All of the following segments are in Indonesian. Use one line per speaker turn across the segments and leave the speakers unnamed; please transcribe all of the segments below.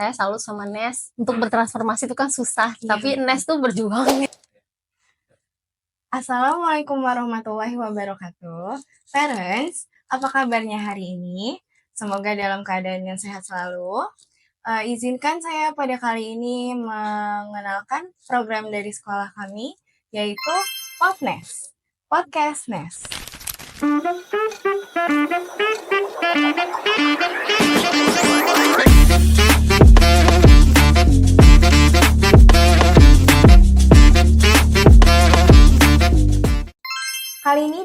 Saya salut sama Nes, untuk bertransformasi itu kan susah, tapi
Iya.
Nes tuh berjuang.
Assalamualaikum warahmatullahi wabarakatuh. Parents, apa kabarnya hari ini? Semoga dalam keadaan yang sehat selalu. Izinkan saya pada kali ini mengenalkan program dari sekolah kami, yaitu PodNes, Podcast Nes. Kali ini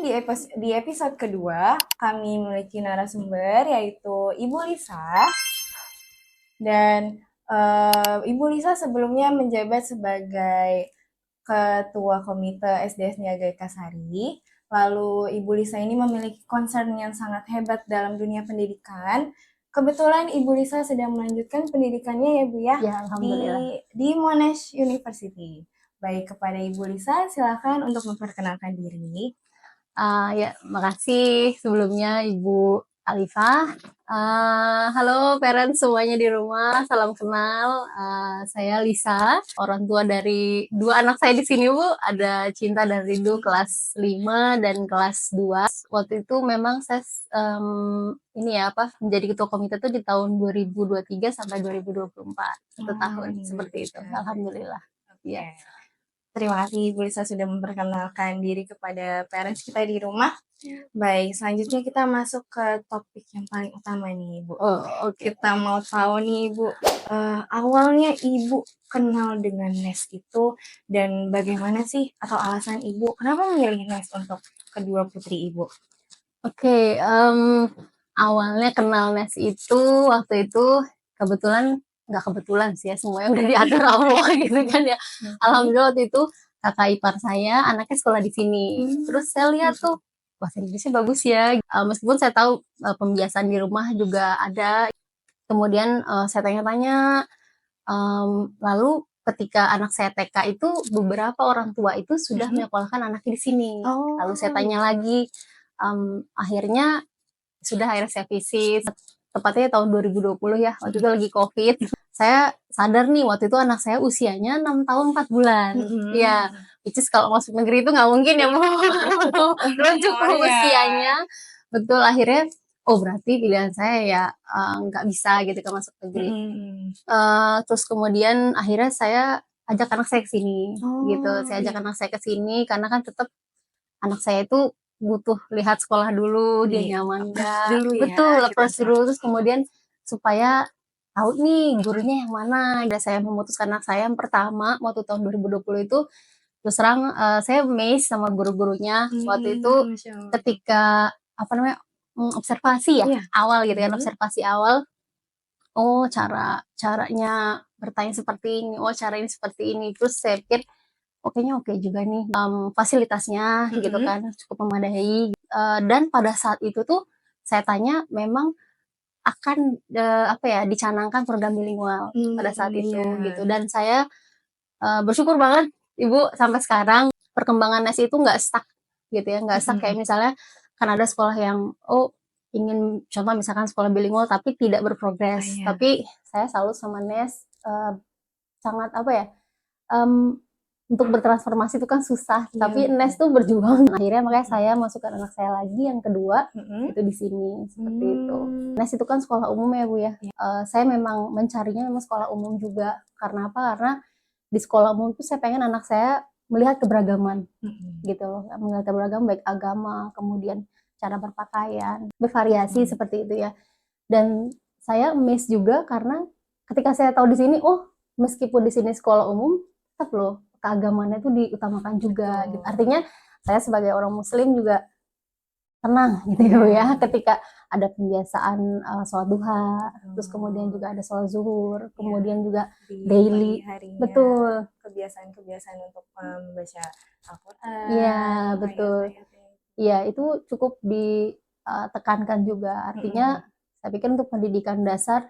di episode kedua, kami memiliki narasumber yaitu Ibu Lisa. Dan Ibu Lisa sebelumnya menjabat sebagai Ketua Komite SDS Niaga Ekasari. Lalu Ibu Lisa ini memiliki concern yang sangat hebat dalam dunia pendidikan. Kebetulan Ibu Lisa sedang melanjutkan pendidikannya ya Bu ya,
Ya, alhamdulillah.
di Monash University. Baik, kepada Ibu Lisa silakan untuk memperkenalkan diri.
Ya, makasih sebelumnya Ibu Alifah. Halo parents semuanya di rumah, salam kenal. Saya Lisa, orang tua dari dua anak saya di sini Bu. Ada Cinta dan Rindu kelas 5 dan kelas 2. Waktu itu memang saya menjadi ketua komite itu di tahun 2023 sampai 2024. 1 tahun seperti itu. Alhamdulillah.
Iya. Terima kasih Ibu Lisa sudah memperkenalkan diri kepada parents kita di rumah. Baik, selanjutnya kita masuk ke topik yang paling utama nih Ibu. Kita mau tahu nih Ibu, awalnya Ibu kenal dengan Nes itu dan bagaimana sih atau alasan Ibu kenapa memilih Nes untuk kedua putri Ibu?
Awalnya kenal Nes itu waktu itu kebetulan, nggak kebetulan sih ya, semuanya udah diatur Allah gitu kan ya. Alhamdulillah waktu itu kakak ipar saya anaknya sekolah di sini. Terus saya lihat tuh bahasa Inggrisnya bagus ya. Meskipun saya tahu pembiasaan di rumah juga ada. Kemudian saya tanya-tanya, lalu ketika anak saya TK itu beberapa orang tua itu sudah menyekolahkan anaknya di sini. Lalu saya tanya lagi, akhirnya saya visit, tepatnya tahun 2020 ya, waktu itu lagi COVID. Saya sadar nih waktu itu anak saya usianya 6 tahun 4 bulan. Ya, which is kalau masuk negeri itu nggak mungkin ya Bu. Belum cukup usianya. Betul, akhirnya berarti pilihan saya ya nggak bisa gitu kan masuk negeri. Terus kemudian akhirnya saya ajak anak saya ke sini gitu. Saya ajak anak saya ke sini karena kan tetap anak saya itu butuh lihat sekolah dulu, dia nyaman nggak. Betul, lepas dulu. Terus kemudian supaya tahu nih gurunya yang mana. Dan saya memutuskan anak saya yang pertama waktu tahun 2020 itu, terus terang saya amazed sama guru-gurunya waktu itu ketika observasi ya awal gitu kan, observasi awal. Caranya bertanya seperti ini, cara ini seperti ini. Terus saya pikir kayaknya oke juga nih, fasilitasnya gitu kan cukup memadai. Dan pada saat itu tuh saya tanya memang akan dicanangkan program bilingual pada saat itu gitu. Dan saya bersyukur banget Ibu sampai sekarang perkembangan Nes itu nggak stuck gitu ya, nggak stuck kayak misalnya kan ada sekolah yang ingin contoh misalkan sekolah bilingual tapi tidak berprogres. Tapi saya salut sama Nes, sangat untuk bertransformasi itu kan susah, tapi Nes tuh berjuang. Akhirnya makanya saya masukkan anak saya lagi yang kedua itu di sini seperti itu. Nes itu kan sekolah umum ya Bu ya. Saya memang mencarinya memang sekolah umum juga. Karena apa? Karena di sekolah umum itu saya pengen anak saya melihat keberagaman gitu loh, melihat keberagaman baik agama, kemudian cara berpakaian, bervariasi seperti itu ya. Dan saya miss juga karena ketika saya tahu di sini, meskipun di sini sekolah umum, tetap loh keagamaannya itu diutamakan juga. Gitu. Artinya saya sebagai orang Muslim juga tenang gitu ya, ketika ada pembiasaan sholat duha, terus kemudian juga ada sholat zuhur, kemudian juga daily, betul,
kebiasaan untuk membaca Al-Quran.
Iya betul. Iya itu cukup ditekankan juga. Artinya saya pikir untuk pendidikan dasar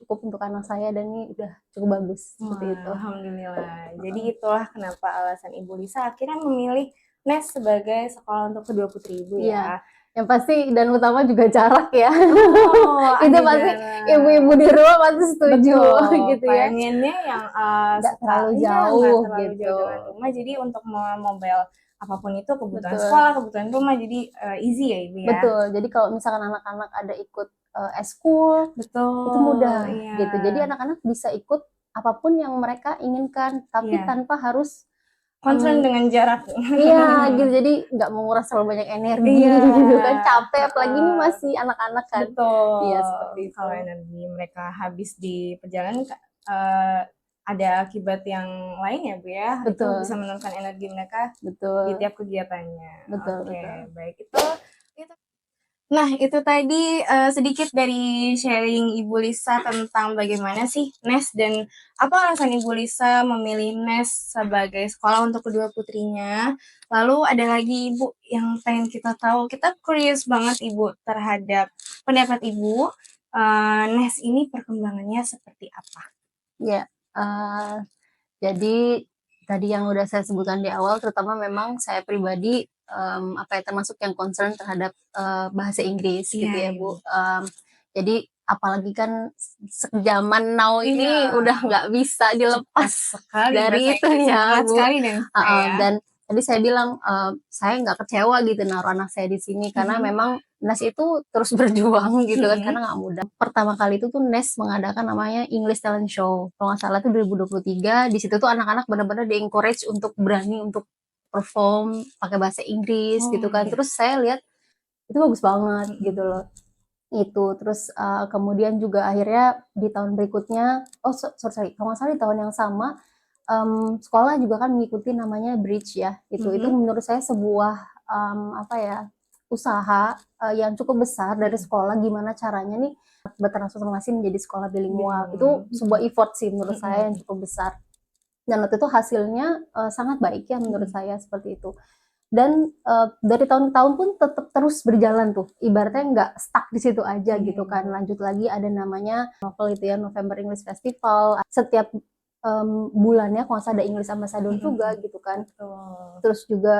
cukup untuk anak saya dan ini udah cukup bagus seperti itu.
Alhamdulillah. Jadi itulah kenapa alasan Ibu Lisa akhirnya memilih Nes sebagai sekolah untuk kedua putri Ibu ya.
Yang pasti dan utama juga jarak ya.
Oh,
Itu
ada
pasti
jarak.
ibu-ibu di rumah pasti setuju
Betul,
gitu ya.
pengennya yang
Nggak terlalu
iya nggak
jauh
terlalu jauh
gitu.
dengan rumah. Jadi untuk mobile apapun itu kebutuhan
Betul.
sekolah, kebutuhan rumah, jadi easy ya ibu ya.
Betul. Jadi kalau misalkan anak-anak ada ikut eskul, itu
Betul,
mudah
iya,
gitu. Jadi anak-anak bisa ikut apapun yang mereka inginkan, tapi
iya.
tanpa harus
Concern dengan jarak.
iya gitu. Jadi nggak menguras terlalu banyak energi
Iya,
gitu kan, capek. Apalagi ini
heeh.
masih anak-anak kan. Iya seperti
Betul,
itu.
kalau energi mereka habis di perjalanan, eee, ada akibat yang lain ya, Bu, ya, itu bisa
Betul,
menurunkan energi mereka di
betul,
tiap kegiatannya.
betul,
Oke,
betul.
baik, itu nah, itu tadi, sedikit dari sharing Ibu Lisa tentang bagaimana sih NES dan apa alasan Ibu Lisa memilih NES sebagai sekolah untuk kedua putrinya. Lalu ada lagi Ibu yang pengen kita tahu, kita curious banget Ibu terhadap pendapat Ibu, NES ini perkembangannya seperti apa?
Ya, jadi tadi yang udah saya sebutkan di awal, terutama memang saya pribadi, apa ya, termasuk yang concern terhadap, bahasa Inggris gitu
Iya,
ya,
Ibu.
Bu. Jadi apalagi kan zaman now
Iya,
ini udah nggak bisa
cepat
dilepas
sekali bahasa
dari itu
Inggrisnya,
ya,
hangat
Bu.
sekali dan kita
Heeh,
ya.
dan tadi saya bilang, saya nggak kecewa gitu naruh anak saya di sini karena
Mhm,
memang Nes itu terus berjuang gitu kan,
mhm.
karena nggak mudah. Pertama kali itu tuh Nes mengadakan namanya English Talent Show, kalau nggak salah tuh 2023, di situ tuh anak-anak benar-benar di-encourage untuk berani untuk perform pakai bahasa Inggris
Oh,
gitu kan.
iya.
Terus saya lihat itu bagus banget gitu
Mhm.
loh. Itu, terus, kemudian juga akhirnya di tahun berikutnya oh sorry, kalau nggak salah di tahun yang sama, sekolah juga kan mengikuti namanya Bridge ya, itu
Mhm,
menurut saya sebuah, apa ya, usaha, yang cukup besar dari
mhm.
sekolah gimana caranya nih bertransformasi menjadi sekolah bilingual. Itu
Bilingual,
sebuah effort sih menurut saya yang
mhm,
cukup besar. Dan waktu itu hasilnya, sangat baik ya menurut
mhm.
saya seperti itu. Dan, dari tahun ke tahun pun tetap terus berjalan tuh, ibaratnya nggak stuck di situ aja
Iya,
gitu kan,
Ibu.
lanjut lagi ada namanya novel itu ya, November English Festival, setiap, bulannya kalau nggak salah ada English Ambassador
Mhm,
juga
mhm.
gitu kan.
Betul.
Terus juga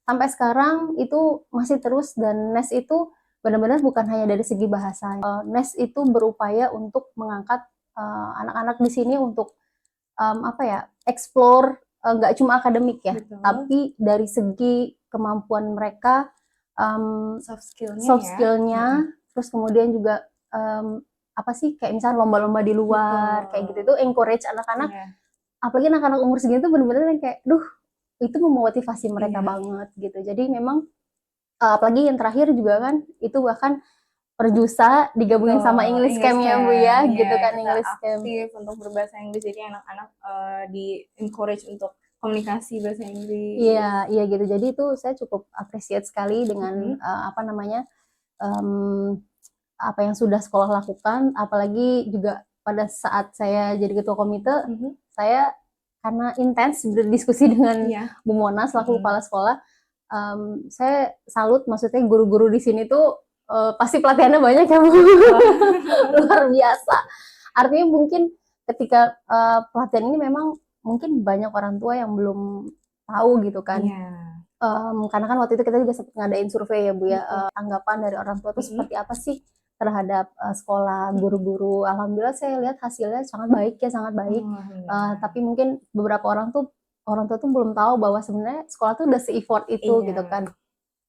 sampai sekarang itu masih terus dan NES itu benar-benar bukan hanya dari segi bahasa, NES itu berupaya untuk mengangkat, anak-anak di sini untuk apa ya, explore, nggak cuma akademik ya,
Betul.
tapi dari segi kemampuan mereka,
Soft skill-nya
soft
ya. Mhm.
skill-nya, terus kemudian juga, apa sih, kayak misalnya lomba-lomba di luar, kayak gitu
Betul.
itu encourage anak-anak,
Iya,
apalagi anak-anak umur segini tuh bener-bener yang kayak, duh, itu memotivasi mereka
iya.
banget gitu. Jadi memang, apalagi yang terakhir juga kan, itu bahkan Perjusa digabungin sama
Betul,
English
English
Camp ya, Bu,
Camp.
ya,
Iya,
gitu kan,
kita
English Camp.
aktif untuk berbahasa Inggris, jadi anak-anak, di-encourage untuk komunikasi bahasa Inggris.
Iya iya gitu. Jadi itu saya cukup appreciate sekali dengan,
Mhm,
apa namanya, mmm, apa yang sudah sekolah lakukan, apalagi juga pada saat saya jadi ketua komite,
mhm.
saya karena intens berdiskusi dengan
Iya,
Bu Mona selaku
mhm.
kepala sekolah, saya salut maksudnya guru-guru di sini tuh, pasti pelatihannya banyak ya, Bu,
Betul.
luar biasa. Artinya mungkin ketika, pelatihan ini memang mungkin banyak orang tua yang belum tahu gitu kan,
Iya,
karena kan waktu itu kita juga sempat ngadain survei ya, Bu, ya,
betul.
tanggapan dari orang tua tuh
Mhm,
seperti apa sih terhadap, sekolah,
mhm.
guru-guru. Alhamdulillah saya lihat hasilnya sangat baik ya, sangat baik.
Oh, alhamdulillah.
Tapi mungkin beberapa orang tua tuh belum tahu bahwa sebenarnya sekolah tuh udah se-effort itu gitu
Iya,
kan.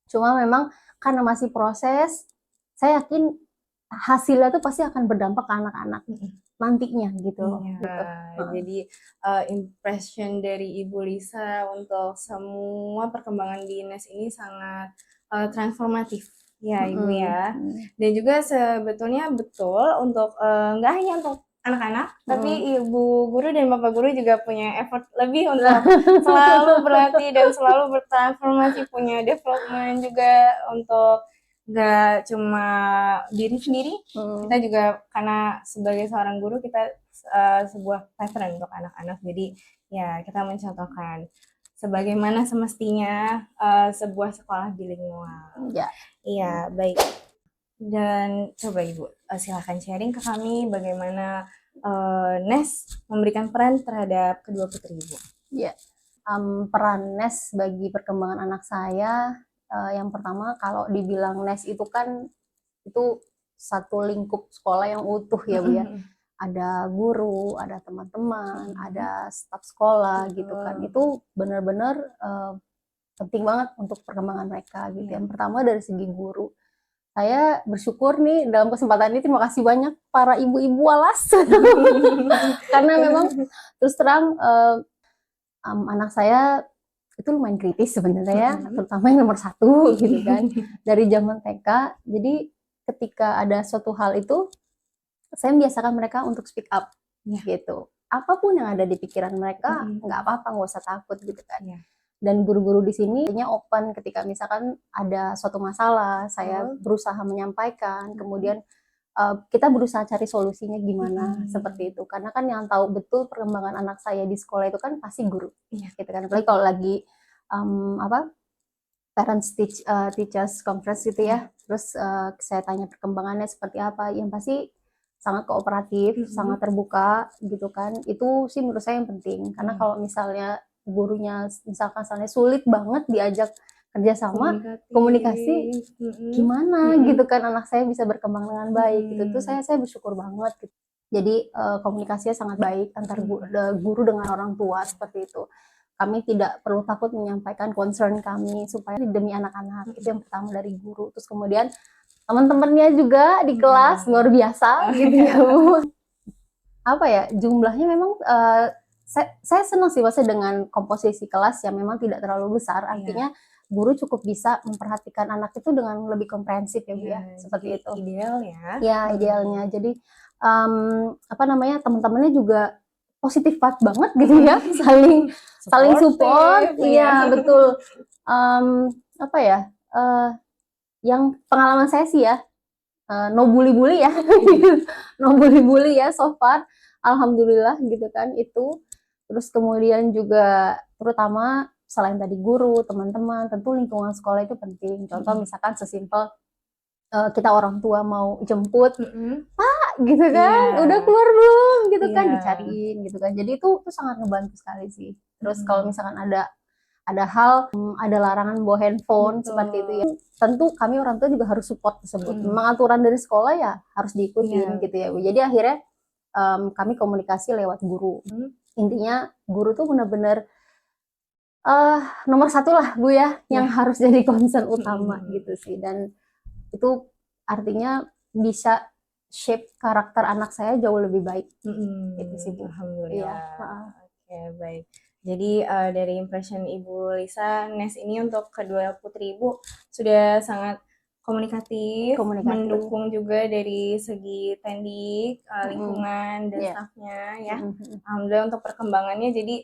Cuma memang karena masih proses, saya yakin hasilnya tuh pasti akan berdampak ke anak-anak
mhm.
nantinya gitu loh,
Iya,
gitu. Heeh.
jadi, impression dari Ibu Lisa untuk semua perkembangan di NES ini sangat, transformatif, ya Ibu
Mhm,
ya.
mhm,
Dan juga sebetulnya betul untuk, nggak hanya untuk anak-anak, tapi
mhm.
ibu guru dan bapak guru juga punya effort lebih untuk selalu berlatih dan selalu bertransformasi, punya development juga untuk nggak cuma diri sendiri, kita
Mhm,
juga karena sebagai seorang guru kita sebuah pattern untuk anak-anak. Jadi ya kita mencontohkan sebagaimana semestinya sebuah sekolah bilingual.
iya.
Iya, baik. Dan coba Ibu silakan sharing ke kami bagaimana NES memberikan peran terhadap kedua putri Ibu.
Iya, peran NES bagi perkembangan anak saya, Yang pertama kalau dibilang NES itu kan itu satu lingkup sekolah yang utuh ya Bu ya. Ada guru, ada teman-teman, ada staf sekolah gitu kan. Itu benar-benar penting banget untuk perkembangan mereka gitu. Yang pertama dari segi guru. Saya bersyukur nih dalam kesempatan ini, terima kasih banyak para ibu-ibu alas. Karena memang terus terang anak saya itu lumayan kritis sebenarnya ya, terutama yang nomor 1 gitu kan. Dari zaman TK, jadi ketika ada suatu hal itu, saya membiasakan mereka untuk speak up gitu. Apapun yang ada di pikiran mereka, nggak apa-apa, nggak usah takut gitu kan. Dan guru-guru di sini open ketika misalkan ada suatu masalah, saya berusaha menyampaikan, kemudian kita berusaha cari solusinya gimana, seperti itu. Karena kan yang tahu betul perkembangan anak saya di sekolah itu kan pasti guru, gitu kan. Apalagi kalau lagi parents teachers conference gitu ya, terus saya tanya perkembangannya seperti apa, yang pasti sangat kooperatif, sangat terbuka gitu kan. Itu sih menurut saya yang penting. Karena kalau misalnya gurunya misalkan sulit banget diajak kerjasama, komunikasi gimana gitu kan anak saya bisa berkembang dengan baik gitu. Itu saya bersyukur banget gitu. Jadi komunikasinya sangat baik antar guru dengan orang tua seperti itu. Kami tidak perlu takut menyampaikan concern kami supaya demi anak-anak. Itu yang pertama dari guru. Terus kemudian teman-temannya juga di kelas luar biasa gitu ya. Apa ya, jumlahnya memang saya senang sih maksudnya dengan komposisi kelas yang memang tidak terlalu besar, artinya guru cukup bisa memperhatikan anak itu dengan lebih komprehensif ya Bu ya, seperti itu.
Ideal ya.
Ya, idealnya. Jadi teman-temannya juga positif banget gitu ya, saling support. Iya, betul. Yang pengalaman saya sih ya, no bully ya. No bully ya so far. Alhamdulillah gitu kan itu. Terus kemudian juga terutama selain tadi guru, teman-teman, tentu lingkungan sekolah itu penting. Contoh misalkan sesimpel kita orang tua mau jemput, Pak gitu kan, udah keluar belum gitu kan, dicariin gitu kan. Jadi itu sangat ngebantu sekali sih. Terus kalau misalkan ada hal, ada larangan bawa handphone seperti itu ya, tentu kami orang tua juga harus support tersebut. Memang aturan dari sekolah ya harus diikutin gitu ya Bu. Jadi akhirnya kami komunikasi lewat guru. Intinya guru tuh benar-benar nomor 1 lah Bu ya, yang harus jadi concern utama gitu sih. Dan itu artinya bisa shape karakter anak saya jauh lebih baik. Itu sih Bu.
Alhamdulillah. Oke, baik. Jadi dari impression Ibu Lisa, NES ini untuk kedua putri Ibu sudah sangat komunikatif, mendukung juga dari segi tendik, lingkungan dan stafnya ya. Alhamdulillah untuk perkembangannya jadi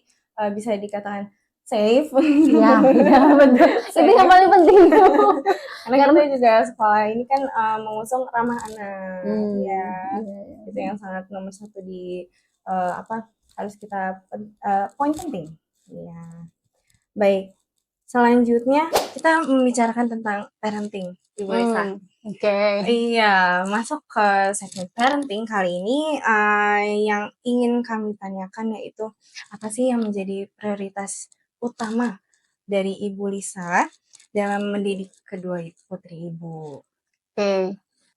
bisa dikatakan safe.
Ya, betul. Itu yang paling penting.
Karena kita juga sekolah ini kan mengusung ramah anak, itu yang sangat nomor 1 di harus kita poin penting. Ya. Baik. Selanjutnya kita membicarakan tentang parenting, Ibu Lisa. Iya, masuk ke segmen parenting kali ini yang ingin kami tanyakan yaitu apa sih yang menjadi prioritas utama dari Ibu Lisa dalam mendidik kedua putri Ibu?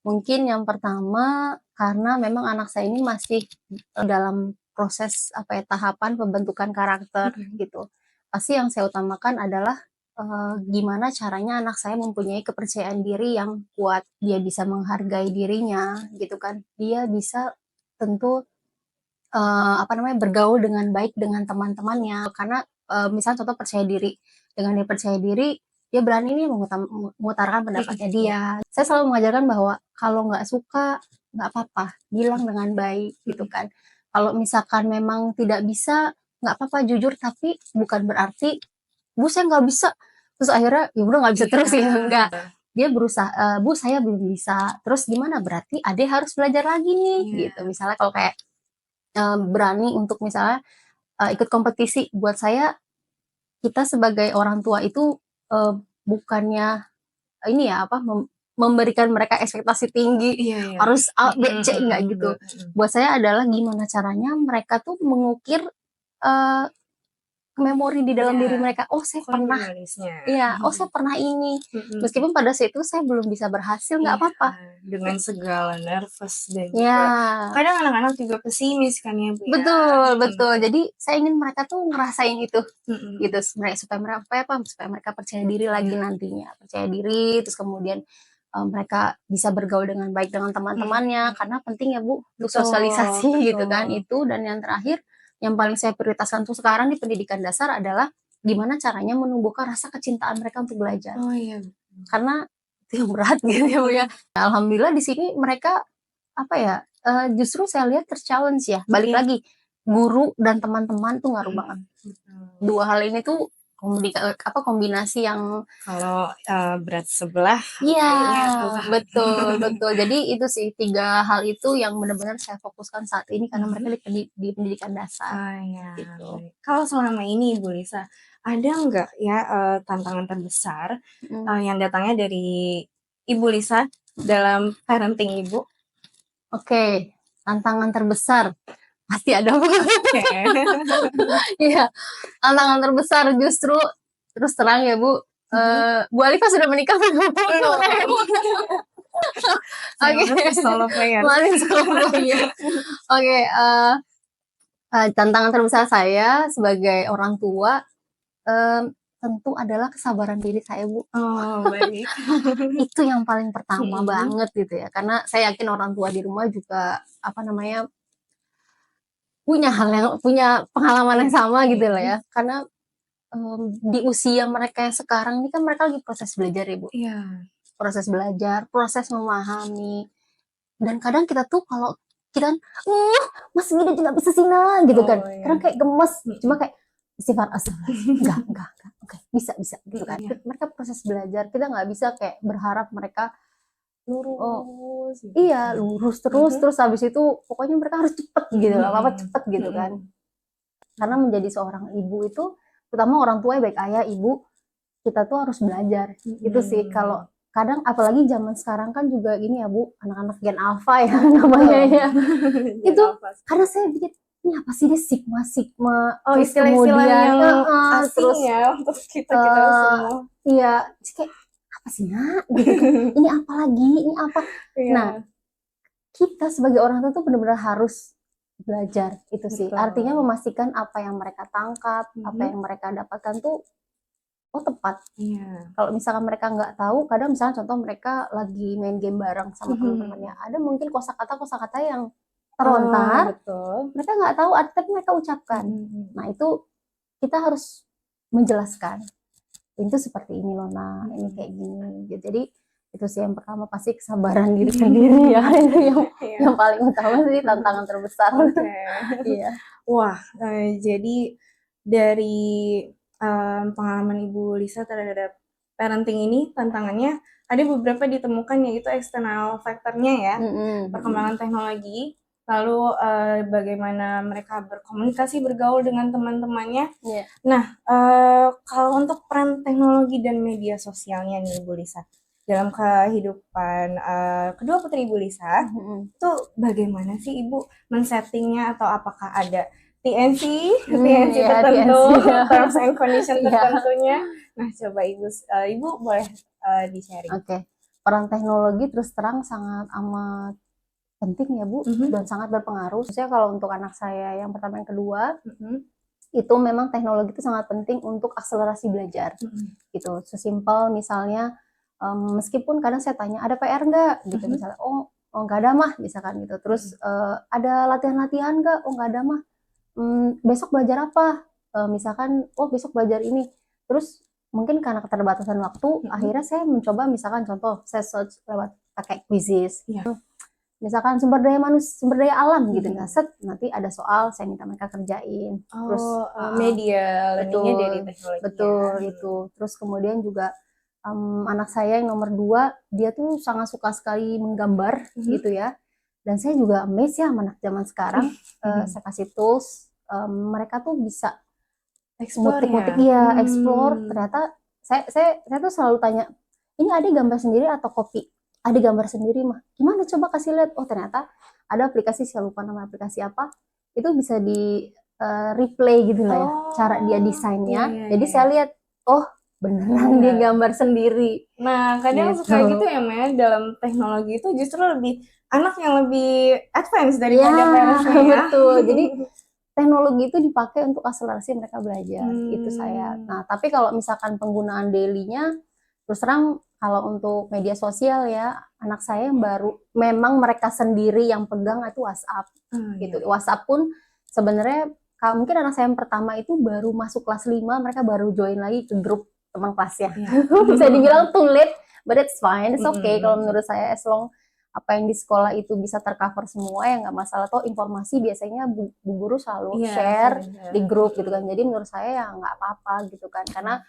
Mungkin yang pertama karena memang anak saya ini masih dalam proses tahapan pembentukan karakter gitu. Pasti yang saya utamakan adalah gimana caranya anak saya mempunyai kepercayaan diri yang kuat, dia bisa menghargai dirinya gitu kan, dia bisa tentu bergaul dengan baik dengan teman-temannya. Karena misalnya contoh percaya diri, dengan dia percaya diri, dia berani nih mengutarakan pendapatnya dia. Saya selalu mengajarkan bahwa kalau nggak suka nggak apa-apa, bilang dengan baik gitu kan. Kalau misalkan memang tidak bisa, nggak apa-apa, jujur, tapi bukan berarti Bu saya nggak bisa, terus akhirnya ya udah nggak bisa terus ya, enggak. Dia berusaha, Bu saya belum bisa, terus gimana, berarti Ade harus belajar lagi nih gitu. Misalnya kalau kayak berani untuk misalnya ikut kompetisi, buat saya kita sebagai orang tua itu bukannya ini ya memberikan mereka ekspektasi tinggi, harus A, B, C, enggak gitu. Buat saya adalah gimana caranya mereka tuh mengukir memori di dalam
Iya.
diri mereka, oh saya pernah,
Kontinualisnya.
iya, oh saya pernah ini.
Mhm.
Meskipun pada saat itu saya belum bisa berhasil, nggak
Iya,
apa-apa.
dengan segala nervous dan
Ya,
juga kadang anak-anak juga pesimis kan ya, Bu, ya.
betul, betul. Jadi saya ingin mereka tuh ngerasain itu,
Mhm.
gitu. Supaya mereka percaya diri lagi nantinya, percaya diri, terus kemudian mereka bisa bergaul dengan baik dengan teman-temannya, karena penting ya Bu, untuk
Betul,
sosialisasi gitu kan.
betul.
Itu dan yang terakhir, yang paling saya prioritaskan untuk sekarang di pendidikan dasar adalah gimana caranya menumbuhkan rasa kecintaan mereka untuk belajar.
Oh iya.
Karena itu yang berat gitu ya Bu ya. Alhamdulillah di sini mereka apa ya, justru saya lihat ter-challenge ya. Balik
Iya.
lagi, guru dan teman-teman tuh ngaruh banget.
Betul.
Dua hal ini tuh kombinasi yang
Kalau berat sebelah,
iya,
kayaknya wah.
betul, betul. Jadi itu sih 3 hal itu yang benar-benar saya fokuskan saat ini karena mereka di pendidikan dasar,
Oh iya,
gitu.
baik. Kalau selama ini Ibu Lisa, ada nggak ya tantangan terbesar yang datangnya dari Ibu Lisa dalam parenting Ibu?
Oke, tantangan terbesar pasti ada Bu.
Oke.
Iya, tantangan terbesar justru terus terang ya Bu, Bu Alifa sudah menikah belum? Oke.
Solo player.
Kemarin solo player. Oke, tantangan terbesar saya sebagai orang tua, tentu adalah kesabaran diri saya, Bu.
Oh, baik.
Itu yang paling pertama banget gitu ya, karena saya yakin orang tua di rumah juga, apa namanya, punya pengalaman yang sama gitu loh ya. Karena, di usia mereka yang sekarang ini kan mereka lagi proses belajar ya, Bu.
Iya.
Proses belajar, proses memahami, dan kadang kita tuh kalau kita kan, masih gini juga bisa sih Nak, gitu kan.
Oh, iya.
Kadang kayak gemes, cuma kayak istighfar, astagfirullah, enggak, oke, bisa, gitu kan.
Iya.
Mereka proses belajar, kita nggak bisa kayak berharap mereka
Lurus. gitu.
iya lurus terus habis itu pokoknya mereka harus cepet gitu loh, apa cepet gitu kan. Karena menjadi seorang ibu itu, terutama orang tua baik ayah, ibu, kita tuh harus belajar. Itu sih kalau kadang apalagi zaman sekarang kan juga gini ya Bu, anak-anak Gen Alpha ya namanya ya. Itu karena saya pikir ini apa sih dia sigma,
Oh,
terus
istilah-istilah
kemudian
yang asing
terus
ya untuk kita semua.
iya, terus kayak apa sih Nak gitu kan. Ini apa lagi? Ini apa?
Iya.
Nah, kita sebagai orang tua tuh benar-benar harus belajar itu sih.
Betul.
Artinya memastikan apa yang mereka tangkap, apa yang mereka dapatkan tuh tepat.
Iya.
Kalau misalkan mereka nggak tahu, kadang misalnya contoh mereka lagi main game bareng sama teman-temannya, ada mungkin kosakata yang terlontar,
betul.
mereka nggak tahu arti tapi mereka ucapkan. Nah itu kita harus menjelaskan. Itu seperti ini loh Nak, ini kayak gini. Jadi itu sih yang pertama pasti kesabaran diri sendiri ya. Itu yang paling utama sih tantangan terbesar. Iya.
Wah, jadi dari pengalaman Ibu Lisa terhadap parenting ini tantangannya ada beberapa ditemukan yaitu eksternal faktornya ya, perkembangan teknologi, lalu bagaimana mereka berkomunikasi bergaul dengan teman-temannya.
Iya.
Nah, kalau untuk peran teknologi dan media sosialnya nih Ibu Lisa dalam kehidupan kedua putri Ibu Lisa, itu bagaimana sih Ibu men-settingnya atau apakah ada TNC tertentu, terms and condition tertentunya. Nah, coba Ibu boleh di-sharing.
Oke. Peran teknologi terus terang sangat amat penting ya Bu, dan sangat berpengaruh. Maksudnya kalau untuk anak saya yang pertama yang kedua, itu memang teknologi itu sangat penting untuk akselerasi belajar. Gitu. Sesimpel misalnya, meskipun kadang saya tanya, ada PR nggak? Gitu misalnya, oh nggak ada mah, misalkan gitu. Terus ada latihan-latihan nggak? Oh nggak ada mah. Besok belajar apa? Misalkan, oh besok belajar ini. Terus mungkin karena keterbatasan waktu, akhirnya saya mencoba misalkan contoh, saya search lewat pakai quizzes. Misalkan sumber daya alam gitu, nanti ada soal saya minta mereka kerjain. Terus
media learningnya dari teknologi.
Betul itu. Terus kemudian juga anak saya yang nomor 2, dia tuh sangat suka sekali menggambar gitu ya. Dan saya juga amazed ya anak zaman sekarang. Saya kasih tools, mereka tuh bisa ngutik-ngutik ya, explore. Ternyata saya tuh selalu tanya, ini ada gambar sendiri atau copy? Ada gambar sendiri mah. Gimana coba kasih lihat? Oh ternyata ada aplikasi, saya lupa nama aplikasi apa. Itu bisa replay gitu lah ya,
Oh,
cara dia desainnya.
iya,
Jadi
iya,
saya
iya.
lihat, oh beneran dia
Benar.
gambar sendiri
Nah, kadang suka gitu
gitu.
ya, Maya, dalam teknologi itu justru lebih anak yang lebih advance
Ya,
daripada parents-nya ya.
betul. Jadi teknologi itu dipakai untuk akselerasi mereka belajar, itu saya.
Hmm,
Nah, tapi kalau misalkan penggunaan daily-nya, terus terang kalau untuk media sosial ya, anak saya yang baru, memang mereka sendiri yang pegang itu WhatsApp
oh
gitu.
iya.
WhatsApp pun sebenarnya mungkin anak saya yang pertama itu baru masuk kelas 5, mereka baru join lagi ke grup teman kelasnya.
Iya.
Bisa dibilang too late, but it's fine, it's okay kalau
Mm-mm.
menurut saya, as long apa yang di sekolah itu bisa tercover semua ya nggak masalah. Toh informasi biasanya bu guru selalu
Iya,
share
benar.
di grup gitu kan,
Mm-mm.
jadi menurut saya ya nggak apa-apa gitu kan, karena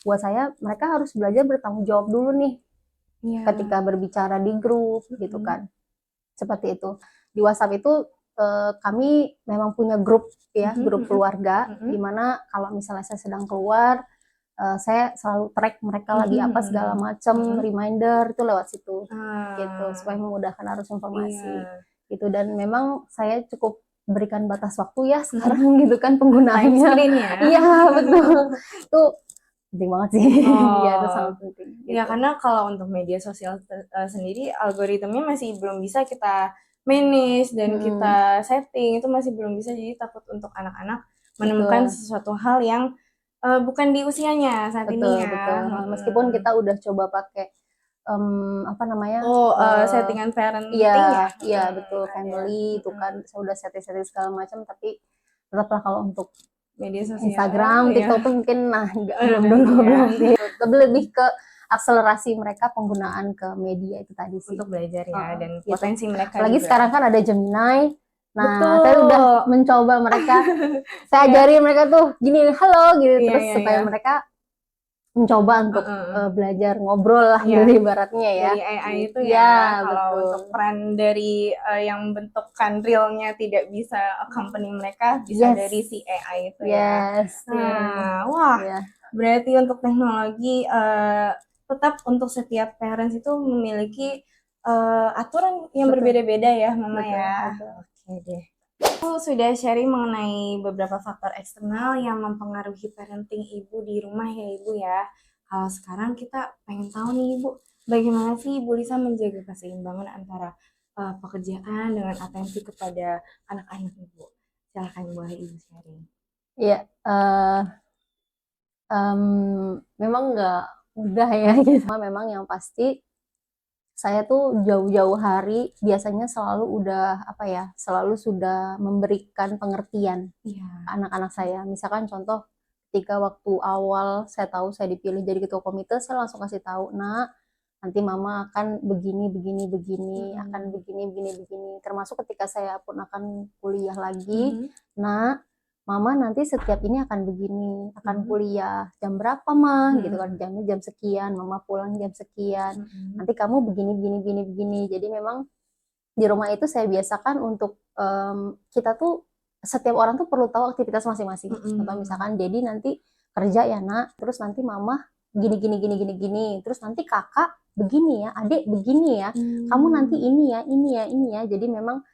buat saya mereka harus belajar bertanggung jawab dulu nih
Iya.
ketika berbicara di grup gitu
Mm-mm.
kan, seperti itu. Di WhatsApp itu kami memang punya grup ya,
Mhm,
grup
mhm,
keluarga,
mhm.
dimana kalau misalnya saya sedang keluar, saya selalu track mereka
Mhm,
lagi apa segala
mhm.
macam,
Mhm.
reminder itu lewat situ gitu,
Ah,
supaya memudahkan arus informasi
iya.
gitu. Dan memang saya cukup berikan batas waktu ya
Mhm.
sekarang gitu kan
Time
penggunaannya.
screen ya?
Iya betul, itu penting banget sih. Ya itu
Oh,
sangat penting
ya
gitu.
karena kalau untuk media sosial sendiri algoritmanya masih belum bisa kita manage dan
Mm-mm,
kita setting, itu masih belum bisa, jadi takut untuk anak-anak menemukan
betul.
sesuatu hal yang bukan di usianya saat
Betul,
ini ya.
betul. Meskipun
Mhm.
kita udah coba pakai apa namanya?
Oh, settingan
Iya,
parenting ya?
iya
Mhm,
betul,
ada.
family itu kan
Mhm.
saya udah setting-setting segala macam, tapi tetaplah kalau untuk
Media sosial,
Instagram,
ya.
TikTok tuh mungkin nah enggak, belum
Udah
dulu
iya,
belum sih. Tapi lebih ke akselerasi mereka penggunaan ke media itu tadi sih.
untuk belajar ya
Heeh,
dan
gitu.
potensi mereka
Apalagi
juga.
sekarang kan ada Gemini. Nah, saya udah
Betul.
mencoba mereka, saya
Iya,
ajarin mereka tuh gini, halo gitu,
iya,
terus
iya,
supaya
iya.
mereka mencoba untuk
Heeh.
belajar ngobrol lah
Iya,
gitu ibaratnya ya.
dari AI itu
Iya,
ya, kalau
betul.
untuk peran dari yang membentukkan realnya tidak bisa accompany mereka, bisa
Yes,
dari si AI itu ya.
yes, ya,
Nah, wah,
ya,
berarti untuk teknologi tetap untuk setiap parents itu memiliki aturan yang
betul,
berbeda-beda ya, Mama
betul,
ya.
betul.
Oke deh. Aku sudah sharing mengenai beberapa faktor eksternal yang mempengaruhi parenting ibu di rumah ya Ibu ya. Kalau sekarang kita pengen tahu nih Ibu, bagaimana sih Ibu Lisa menjaga keseimbangan antara pekerjaan dengan atensi kepada anak-anak Ibu? Silahkan boleh Ibu sharing.
Iya, memang nggak mudah ya gitu. Memang yang pasti saya tuh jauh-jauh hari biasanya selalu udah apa ya, selalu sudah memberikan pengertian
Iya.
ke anak-anak saya. Misalkan contoh ketika waktu awal saya tahu saya dipilih jadi ketua komite, saya langsung kasih tahu, "Nak, nanti mama akan begini, begini, begini, akan
Mm-mm.
begini, begini, begini." Termasuk ketika saya pun akan kuliah lagi,
Mhm.
"Nak, mama nanti setiap ini akan begini, akan
Mhm.
kuliah jam berapa mah?" gitu kan,
Mhm.
jamnya jam sekian, mama pulang jam sekian,
Mhm.
nanti kamu begini, begini, begini, begini. Jadi memang di rumah itu saya biasakan untuk kita tuh setiap orang tuh perlu tahu aktivitas masing-masing. Contoh
Mhm.
misalkan Dedi nanti kerja ya nak, terus nanti mama gini gini gini gini gini, terus nanti kakak begini ya, adik begini ya, kamu nanti
Hmm.
ini ya, ini ya, ini ya. Jadi memang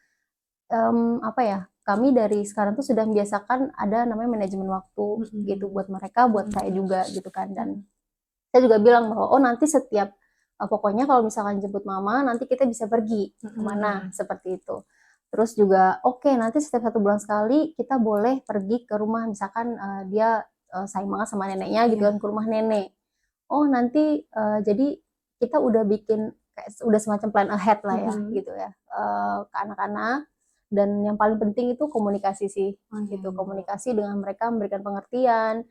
apa ya? Kami dari sekarang tuh sudah membiasakan ada namanya manajemen waktu gitu
Mhm.
buat mereka, buat saya
Mhm.
juga gitu kan. Dan saya juga bilang bahwa oh nanti setiap pokoknya kalau misalkan jemput mama nanti kita bisa pergi kemana
Mhm.
seperti itu. Terus juga oke nanti setiap 1 bulan sekali kita boleh pergi ke rumah misalkan dia sayang banget sama neneknya gitu kan
Iya.
ke rumah nenek. Oh nanti jadi kita udah bikin kayak udah semacam plan ahead lah ya
Mhm.
gitu ya ke anak-anak. Dan yang paling penting itu komunikasi sih
Oh iya
gitu,
Ibu.
komunikasi dengan mereka memberikan pengertian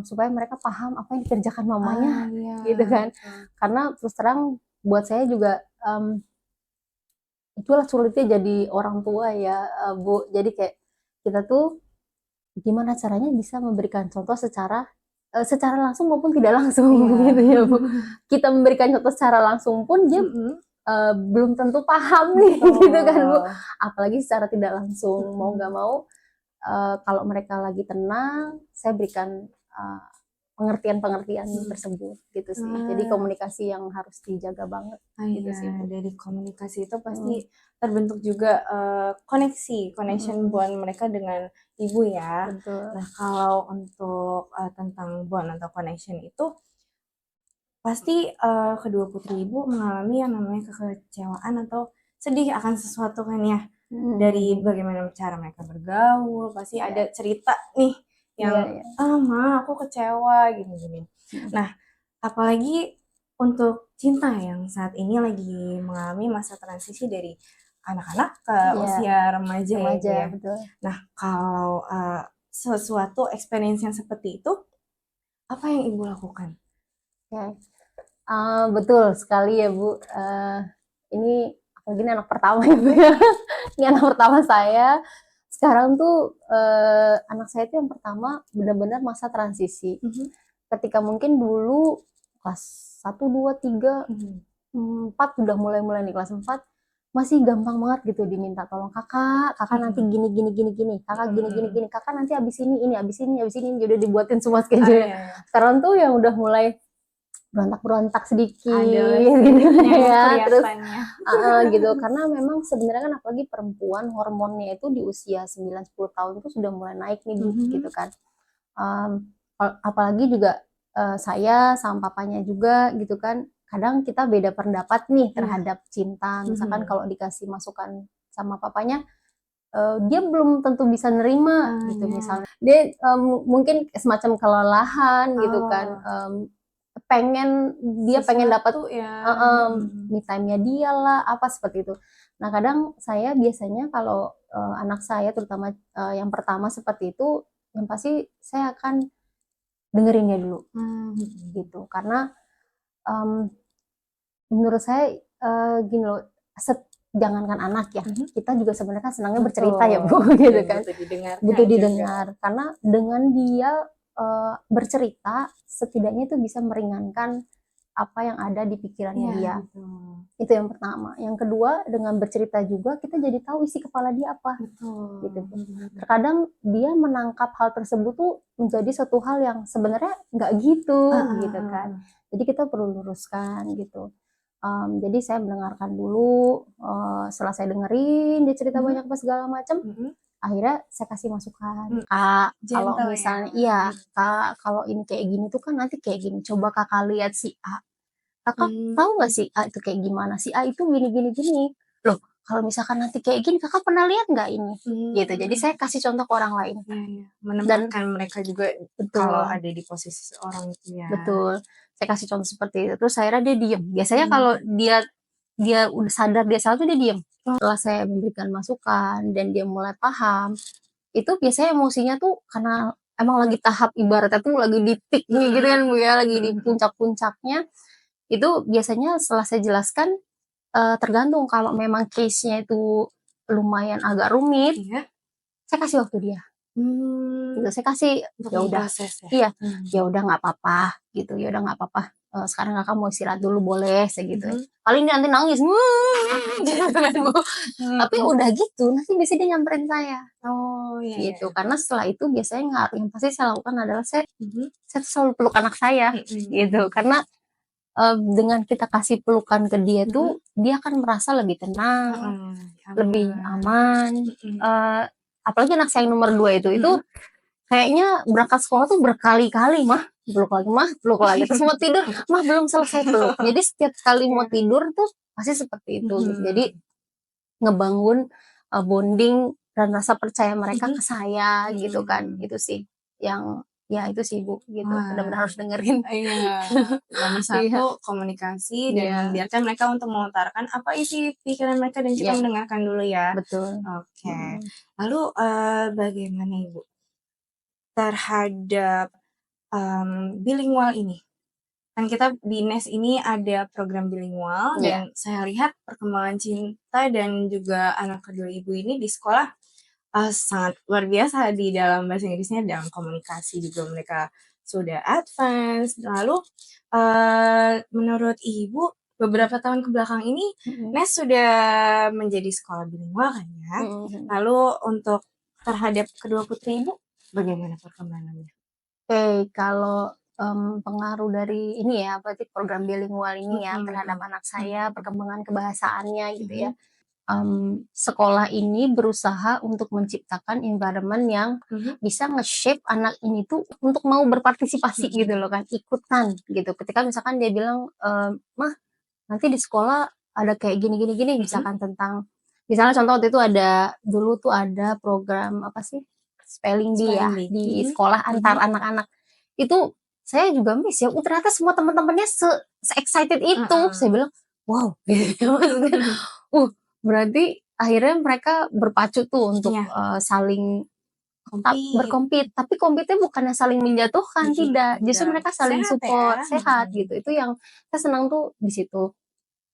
supaya mereka paham apa yang dikerjakan mamanya
Ah iya,
gitu kan.
betul.
Karena terus terang buat saya juga itulah sulitnya jadi orang tua ya Bu. Jadi kayak kita tuh gimana caranya bisa memberikan contoh secara langsung maupun tidak langsung
Iya.
gitu ya Bu. Kita memberikan contoh secara langsung pun dia
Mhm.
belum tentu paham nih gitu kan Bu.
Betul.
Apalagi secara tidak langsung, mau nggak
Mhm.
mau kalau mereka lagi tenang, saya berikan pengertian-pengertian tersebut gitu sih. Jadi
Ah,
komunikasi yang harus dijaga banget gitu sih,
iya,
Bu.
dari komunikasi itu
Hmm,
pasti terbentuk juga connection
hmm,
bond mereka dengan ibu ya.
betul.
Nah, kalau untuk tentang bond atau connection itu pasti kedua putri ibu mengalami yang namanya kekecewaan atau sedih akan sesuatu kan ya. Dari
Hmm,
bagaimana cara mereka bergaul, pasti
ya,
ada cerita nih yang,
iya, iya.
Ma, aku kecewa, gini-gini.
Hmm,
Nah, apalagi untuk cinta yang saat ini lagi mengalami masa transisi dari anak-anak ke
iya,
usia remaja ya, Bu
remaja
ya.
betul.
Nah, kalau sesuatu experience yang seperti itu, apa yang Ibu lakukan?
Oke. Betul sekali ya Bu. Ini apalagi ini anak pertama ya Bu ya. Ini anak pertama saya. Sekarang tuh anak saya itu yang pertama benar-benar masa transisi.
Mhm,
Ketika mungkin dulu kelas 1, 2, 3,
mhm.
4 udah mulai-mulai nih kelas 4 masih gampang banget gitu diminta tolong kakak nanti
Mhm,
gini gini gini gini kakak
mhm,
gini gini
mhm.
gini kakak nanti abis ini abis ini jadi dibuatin semua
Ah,
schedule.
iya, iya.
Sekarang tuh yang udah mulai berontak-berontak
Ada
sedikit gitu
sedikitnya
ya, terus
kelihatannya.
gitu karena memang sebenarnya kan apalagi perempuan hormonnya itu di usia 9-10 tahun itu sudah mulai naik nih Bu
Mhm,
gitu kan. Apalagi juga saya sama papanya juga gitu kan kadang kita beda pendapat nih
iya.
terhadap cinta misalkan
Mhm.
kalau dikasih masukan sama papanya dia belum tentu bisa nerima
Ah,
gitu
iya.
misalnya dia mungkin semacam kelelahan gitu kan
Oh,
pengen dia pengen dapat
sesuatu yang
me time-nya dia lah apa seperti itu. Nah kadang saya biasanya kalau anak saya terutama yang pertama seperti itu yang pasti saya akan dengerin dia dulu
mhm.
gitu karena um, menurut saya gini loh jangankan anak ya
Mhm.
kita juga sebenarnya kan senangnya bercerita ya Bu
Betul,
gitu
dan
kan
butuh didengarkan
butuh
juga.
didengar karena dengan dia bercerita setidaknya itu bisa meringankan apa yang ada di pikirannya
Iya,
dia.
betul.
Itu yang pertama. Yang kedua, dengan bercerita juga kita jadi tahu isi kepala dia apa gitu.
Betul. Mhm.
Terkadang dia menangkap hal tersebut tuh menjadi satu hal yang sebenarnya nggak gitu
Heeh,
gitu
heeh,
kan.
heeh.
Jadi kita perlu luruskan gitu. Jadi saya mendengarkan dulu, setelah saya dengerin dia cerita
Mhm,
banyak apa segala macam,
mhm.
akhirnya saya kasih masukan.
Mmm,
Kak, kalau
gentle ya.
misalnya iya, Kak, kalau ini kayak gini tuh kan nanti kayak gini. Coba Kakak lihat si A. Kakak tahu nggak
Mmm,
si A itu kayak gimana? Si A itu gini gini gini. Loh, kalau misalkan nanti kayak gini, Kakak pernah lihat nggak ini? Gitu. Jadi
mmm,
saya kasih contoh ke orang lain.
iya, iya.
Dan
Menempatkan mereka juga kalau
betul,
ada di posisi seorang itu ya.
betul. Saya kasih contoh seperti itu. Terus akhirnya dia diem. Biasanya
Mmm,
kalau dia dia udah sadar dia salah tuh dia diem. Setelah saya memberikan masukan dan dia mulai paham, itu biasanya emosinya tuh karena emang lagi tahap ibaratnya tuh lagi di peak-nya gitu kan Bu ya, lagi di
mhm, mhm.
puncak-puncaknya. Itu biasanya setelah saya jelaskan tergantung kalau memang case-nya itu lumayan agak rumit,
Iya?
saya kasih waktu dia, gitu.
Mmm,
Saya kasih,
untuk
ya udah,
memproses ya?
iya, ya
Mmm,
udah nggak apa-apa, gitu. Ya udah nggak apa-apa. Sekarang kakak mau istirahat dulu boleh, saya gitu ya.
mhm,
Paling dia nanti nangis, gitu kan Bu. Tapi
mhm.
udah gitu, nanti biasanya dia nyamperin saya,
Oh, iya, iya,
gitu.
iya.
Karena setelah itu biasanya nggak, yang pasti saya lakukan adalah
Mhm,
saya tuh selalu peluk anak saya, gitu.
mhm,
Karena dengan kita kasih pelukan ke dia
mhm,
tuh, dia akan merasa lebih tenang,
heeh,
lebih
aman,
aman,
mhm,
apalagi anak saya yang nomor 2 itu
mhm.
kayaknya berangkat sekolah tuh berkali-kali, "Mah, peluk lagi," terus mau tidur, "Mah, belum selesai peluk." Jadi setiap kali mau
Iya,
tidur tuh pasti seperti itu gitu. Jadi
mhm,
ngebangun, bonding dan rasa percaya mereka
mhm,
ke saya gitu kan,
mhm.
itu sih yang ya itu sih Bu, gitu.
Wah,
Benar-benar harus dengerin.
iya, nomor
Iya,
satu komunikasi dan
iya,
membiarkan mereka untuk mengutarakan apa isi pikiran mereka dan kita
iya,
mendengarkan dulu ya.
betul.
Oke,
Mhm,
lalu, bagaimana Ibu terhadap, bilingual ini? Kan kita di NES ini ada program bilingual
iya.
dan saya lihat perkembangan Cinta dan juga anak kedua Ibu ini di sekolah sangat luar biasa di dalam bahasa Inggrisnya, dalam komunikasi juga mereka sudah advance. Lalu, menurut Ibu, beberapa tahun ke belakang ini,
Mhm,
NES sudah menjadi sekolah bilingual kan ya.
mhm, mhm.
Lalu untuk terhadap kedua putri Ibu, bagaimana perkembangannya?
Oke, kalau pengaruh dari ini ya, berarti program bilingual ini ya terhadap anak saya, perkembangan kebahasaannya gitu ya. Sekolah ini berusaha untuk menciptakan environment yang bisa nge-shape anak ini tuh untuk mau berpartisipasi gitu loh kan, ikutan gitu. Ketika misalkan dia bilang, "Mah, nanti di sekolah ada kayak gini gini gini," misalkan tentang misalnya contoh waktu itu dulu tuh ada program apa sih, spelling bee ya,
Spelling bee.
di sekolah antar anak-anak. Itu saya juga miss ya, ternyata semua teman-temannya se-excited itu. Saya bilang, "Wow," gitu maksudnya, berarti akhirnya mereka berpacu tuh untuk, saling berkompet, tapi compete-nya bukannya saling menjatuhkan, tidak, justru mereka saling
Sehat
support,
ya.
sehat gitu. Itu yang saya senang tuh di situ.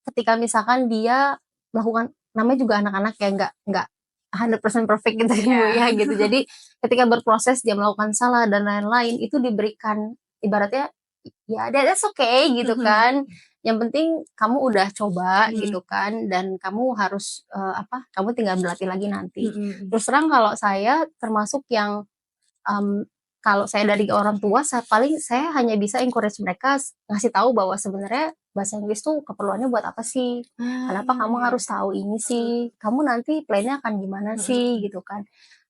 Ketika misalkan dia melakukan namanya juga anak-anak ya nggak 100% perfect gitu ya gitu. Jadi ketika berproses dia melakukan salah dan lain-lain itu diberikan ibaratnya ya that's okay gitu kan. Yang penting kamu udah coba gitu kan dan kamu harus kamu tinggal berlatih lagi nanti. Terus terang kalau saya termasuk yang um, kalau saya dari orang tua, saya hanya bisa encourage mereka ngasih tahu bahwa sebenarnya bahasa Inggris tuh keperluannya buat apa sih? Kenapa kamu harus tahu ini sih? Kamu nanti plannya akan gimana sih gitu kan?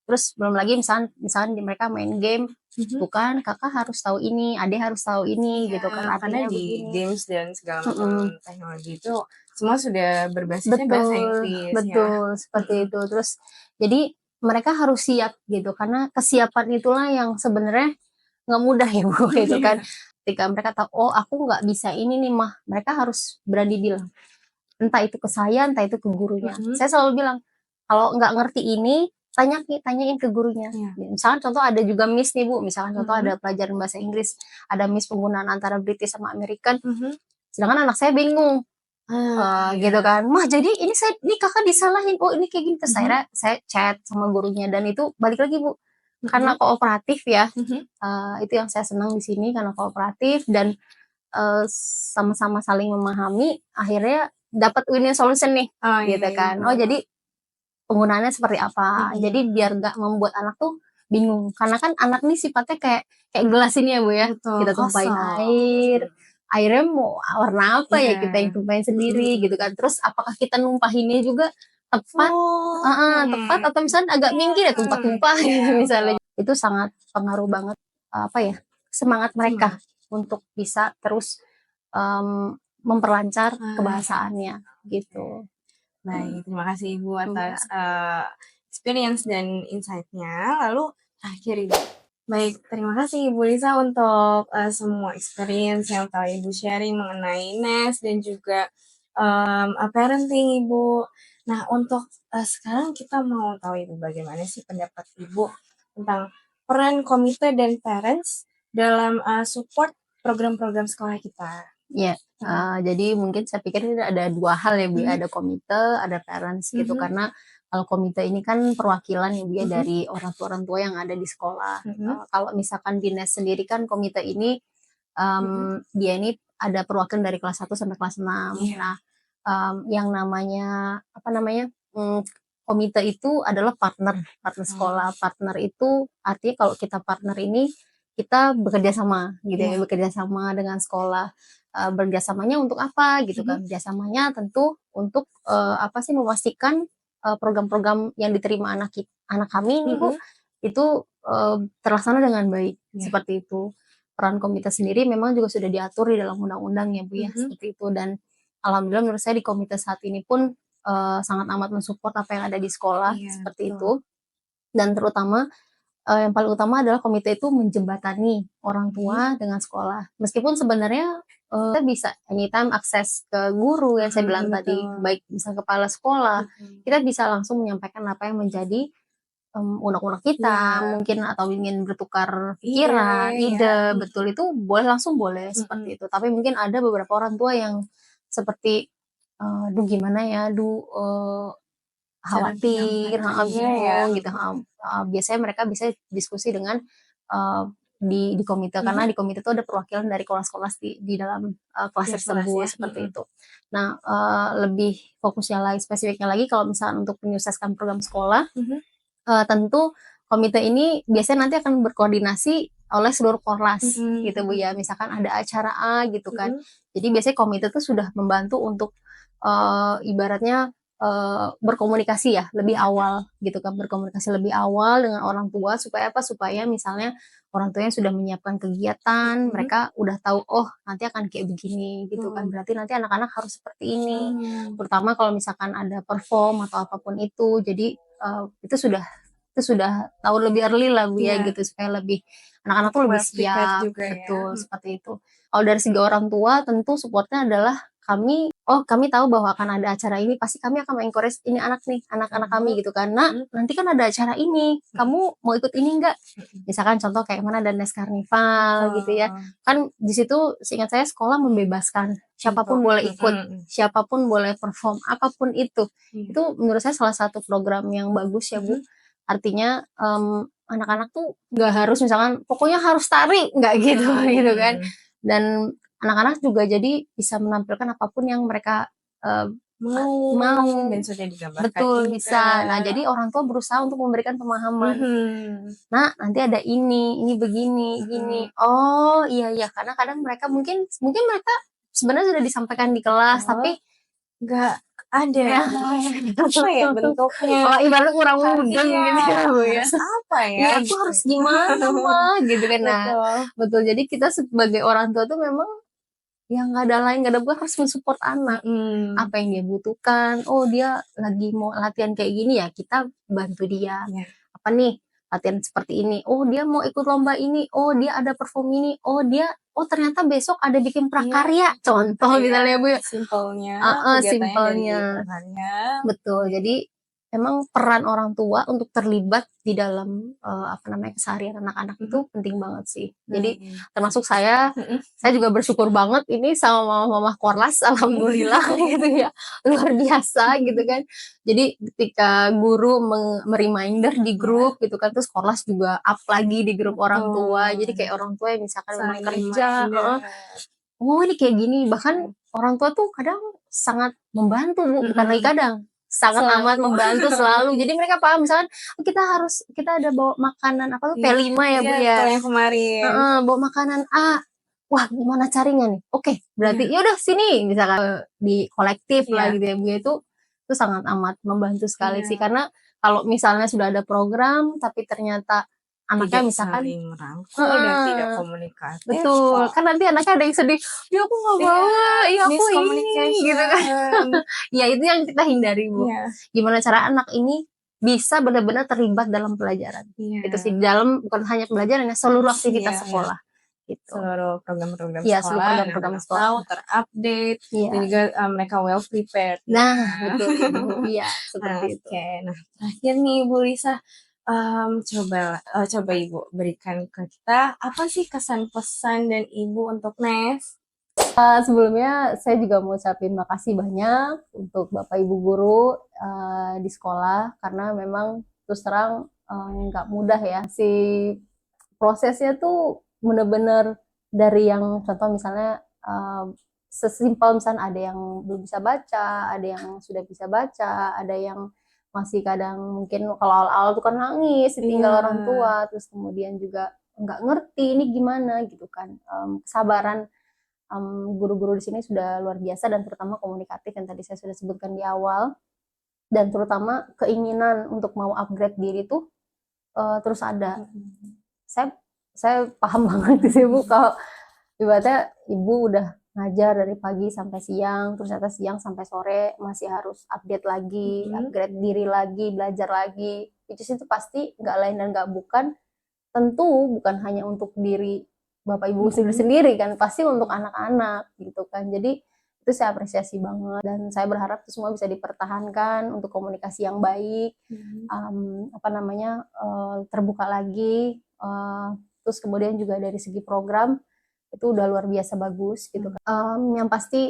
Terus belum lagi misalnya mereka main game, bukan kakak harus tahu ini, adik harus tahu ini gitu kan
Karena
artinya
di
begini.
games dan segala macam teknologi itu semua sudah berbasisnya bahasa Inggris ya.
Betul, seperti itu. Terus jadi mereka harus siap gitu karena kesiapan itulah yang sebenarnya nggak mudah ya Bu gitu kan. Ketika mereka tahu, oh aku nggak bisa ini nih mah, mereka harus berani bilang. Entah itu ke saya, entah itu ke gurunya. Saya selalu bilang, kalau nggak ngerti ini, tanyain ke gurunya. Misalkan contoh ada juga miss nih Bu, misalkan contoh ada pelajaran bahasa Inggris, ada miss penggunaan antara British sama American, sedangkan anak saya bingung. Gitu kan, mah jadi ini kakak disalahin, oh ini kayak gini, terus saya chat sama gurunya dan itu balik lagi Bu, karena kooperatif ya, itu yang saya senang di sini karena kooperatif dan sama-sama saling memahami, akhirnya dapat winning solution nih, gitu kan. Oh jadi penggunaannya seperti apa, jadi biar nggak membuat anak tuh bingung, karena kan anak nih sifatnya kayak gelas ini ya Bu ya, kita tumpahin airnya mau warna apa ya kita yang tumpahin sendiri gitu kan. Terus apakah kita numpahinnya juga tepat, tepat atau misalnya agak minggir ya tumpah-tumpah gitu misalnya. Itu sangat pengaruh banget semangat mereka untuk bisa terus memperlancar kebahasaannya gitu.
Baik, terima kasih Ibu atas experience dan insight-nya. Lalu terakhir Ibu. Baik, terima kasih Ibu Lisa untuk semua experience yang telah Ibu sharing mengenai NES dan juga parenting Ibu. Nah, untuk sekarang kita mau tahu Ibu bagaimana sih pendapat Ibu tentang peran komite dan parents dalam support program-program sekolah kita.
Ya, jadi mungkin saya pikir ada dua hal ya Bu, ada komite, ada parents gitu, karena kalau komite ini kan perwakilan ya Bu ya dari orang tua yang ada di sekolah. Kalau misalkan di NES sendiri kan komite ini dia ini ada perwakilan dari kelas 1 sampai kelas 6. Nah, yang namanya komite itu adalah partner sekolah. Partner itu artinya kalau kita partner ini kita bekerja sama gitu ya, bekerja sama dengan sekolah. Bekerjasamanya untuk apa gitu kan? Bekerjasamanya tentu untuk memastikan program-program yang diterima anak kami ini Bu itu terlaksana dengan baik seperti itu. Peran komite sendiri memang juga sudah diatur di dalam undang-undang ya Bu ya seperti itu, dan alhamdulillah menurut saya di komite saat ini pun sangat amat mensupport apa yang ada di sekolah seperti itu, dan terutama yang paling utama adalah komite itu menjembatani orang tua dengan sekolah. Meskipun sebenarnya kita bisa anytime akses ke guru yang saya bilang tadi, baik bisa kepala sekolah, kita bisa langsung menyampaikan apa yang menjadi unek-unek kita, mungkin atau ingin bertukar pikiran, ide, betul itu langsung boleh seperti itu. Tapi mungkin ada beberapa orang tua yang seperti, duh gimana ya, khawatir, bingung gitu. Biasanya mereka bisa diskusi dengan di komite, karena di komite itu ada perwakilan dari kelas-kelas di dalam kelas tersebut seperti itu. Nah, lebih fokusnya lagi, spesifiknya lagi kalau misalnya untuk menyukseskan program sekolah, tentu komite ini biasanya nanti akan berkoordinasi oleh seluruh Korlas
Mm-mm.
gitu Bu ya. Misalkan ada acara A gitu kan.
Mm-mm.
Jadi biasanya komite tuh sudah membantu untuk ibaratnya berkomunikasi ya lebih awal gitu kan, berkomunikasi lebih awal dengan orang tua supaya apa? Supaya misalnya orang tuanya sudah menyiapkan kegiatan,
Mm-mm.
mereka udah tahu oh nanti akan kayak begini gitu kan. Berarti nanti anak-anak harus seperti ini. Terutama kalau misalkan ada perform atau apapun itu. Jadi itu sudah tahu lebih early lah Bu ya
Iya,
gitu supaya lebih anak-anak tuh lebih
well prepared
siap,
juga ya.
betul seperti itu. Kalau dari segi orang tua tentu supportnya adalah kami tahu bahwa akan ada acara ini, pasti kami akan encourage ini anak-anak kami gitu kan. Nah, nanti kan ada acara ini, kamu mau ikut ini enggak? Misalkan contoh kayak mana ada Nes Karnival gitu ya. Kan di situ seingat saya sekolah membebaskan siapapun boleh ikut, siapapun boleh perform, apapun itu. Itu menurut saya salah satu program yang bagus ya Bu. Artinya anak-anak tuh nggak harus misalkan pokoknya harus tari, nggak gitu gitu kan. Dan anak-anak juga jadi bisa menampilkan apapun yang mereka mau.
dan sudah digambarkan
Betul
juga.
bisa. Nah jadi orang tua berusaha untuk memberikan pemahaman. Nah nanti ada ini begini, gini. Oh iya karena kadang mereka mungkin mereka sebenarnya sudah disampaikan di kelas, tapi
nggak ada apa ya bentuknya.
Oh ibaratnya kurang mudeng
Iya,
gitu ya Bu ya.
apa ya?
Iya aku harus gimana mah gitu kan. Nah betul, jadi kita sebagai orang tua tuh memang yang nggak ada lain nggak ada bukan harus mensupport anak. Apa yang dia butuhkan, oh dia lagi mau latihan kayak gini ya kita bantu dia. Apa nih latihan seperti ini, oh dia mau ikut lomba ini, oh dia ada perform ini, oh ternyata besok ada bikin prakarya, contoh misalnya Bu ya.
Simpelnya
Simpelnya betul. Jadi emang peran orang tua untuk terlibat di dalam keseharian anak-anak itu penting banget sih. Jadi termasuk saya juga bersyukur banget ini sama mama Korlas, alhamdulillah gitu ya, luar biasa gitu kan. Jadi ketika guru mereminder di grup gitu kan, terus Korlas juga up lagi di grup orang tua. Jadi kayak orang tua yang misalkan memang kerja, oh ini kayak gini, bahkan orang tua tuh kadang sangat membantu Bu, bukan lagi kadang, sangat amat membantu selalu. Jadi mereka paham misalkan kita ada bawa makanan apa tuh P5 ya Bu ya.
Yang kemarin.
Bawa makanan A. Wah, gimana carinya nih? Oke, berarti yaudah sini misalkan di kolektif lah gitu ya Bu. Itu sangat amat membantu sekali sih, karena kalau misalnya sudah ada program tapi ternyata anaknya
tidak
misalkan
saling merangkul dan tidak komunikatif.
Betul, kan nanti anaknya ada yang sedih, ya aku nggak bawa, ya aku ini gitu kan. Ya itu yang kita hindari Bu. Gimana cara anak ini bisa benar-benar terlibat dalam pelajaran. Itu sih dalam bukan hanya pelajaran ya, seluruh aktivitas sekolah. Gitu.
Seluruh program-program
seluruh
sekolah,
program sekolah
tahu terupdate, dan juga mereka well prepared.
Nah, betul Ibu. Iya, seperti itu.
Nah, terakhir nih Ibu Lisa, coba Ibu berikan ke kita apa sih kesan pesan dan Ibu untuk Nes?
Sebelumnya saya juga mau ucapin makasih banyak untuk Bapak Ibu guru di sekolah, karena memang terus terang nggak mudah ya, si prosesnya tuh bener-bener dari yang contoh misalnya sesimpel misalnya ada yang belum bisa baca, ada yang sudah bisa baca, ada yang masih kadang mungkin kalau awal-awal tuh kan nangis ditinggal orang tua, terus kemudian juga nggak ngerti ini gimana gitu kan. Kesabaran guru-guru di sini sudah luar biasa, dan terutama komunikatif yang tadi saya sudah sebutkan di awal, dan terutama keinginan untuk mau upgrade diri tuh terus ada. Saya paham banget sih Bu, kalau ibaratnya Ibu udah ngajar dari pagi sampai siang, terus ternyata siang sampai sore masih harus update lagi, upgrade diri lagi, belajar lagi. Itu pasti nggak lain dan nggak bukan, tentu bukan hanya untuk diri Bapak Ibu sendiri kan, pasti untuk anak-anak gitu kan. Jadi itu saya apresiasi banget, dan saya berharap itu semua bisa dipertahankan untuk komunikasi yang baik, terbuka lagi, terus kemudian juga dari segi program itu udah luar biasa bagus gitu kan. Yang pasti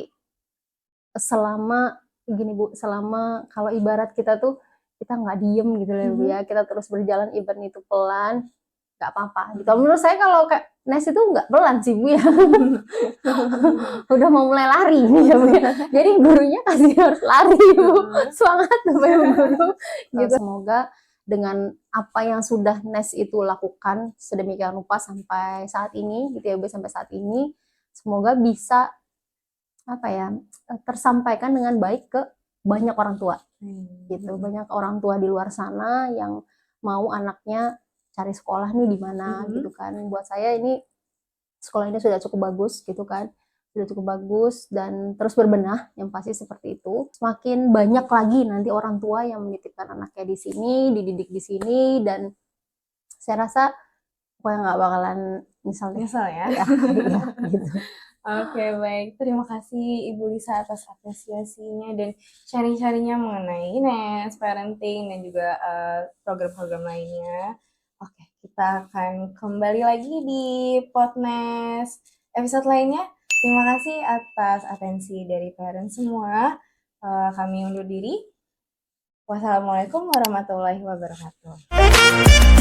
selama gini Bu, selama kalau ibarat kita tuh kita nggak diem gitu loh Bu ya, kita terus berjalan even itu pelan, nggak apa-apa gitu. Menurut saya kalau kayak Nes itu nggak pelan sih Bu ya. Udah mau mulai lari nih ya Bu ya. Jadi gurunya kasih harus lari Bu. Semangat Bapak Ibu guru gitu. Semoga dengan apa yang sudah Nes itu lakukan sedemikian rupa sampai saat ini gitu ya Bu, sampai saat ini semoga bisa apa ya tersampaikan dengan baik ke banyak orang tua gitu. Banyak orang tua di luar sana yang mau anaknya cari sekolah nih di mana gitu kan. Buat saya ini sekolah ini sudah cukup bagus gitu kan, sudah cukup bagus dan terus berbenah yang pasti seperti itu. Semakin banyak lagi nanti orang tua yang menitipkan anaknya di sini, dididik di sini, dan saya rasa pokoknya nggak bakalan nyesel deh.
Nyesel ya?
Ya, gitu.
Oke, baik. Terima kasih Ibu Lisa atas apresiasinya dan sharing-sharingnya mengenai NES, parenting, dan juga program-program lainnya. Oke, kita akan kembali lagi di Podnes episode lainnya. Terima kasih atas atensi dari parents semua. Kami undur diri. Wassalamualaikum warahmatullahi wabarakatuh.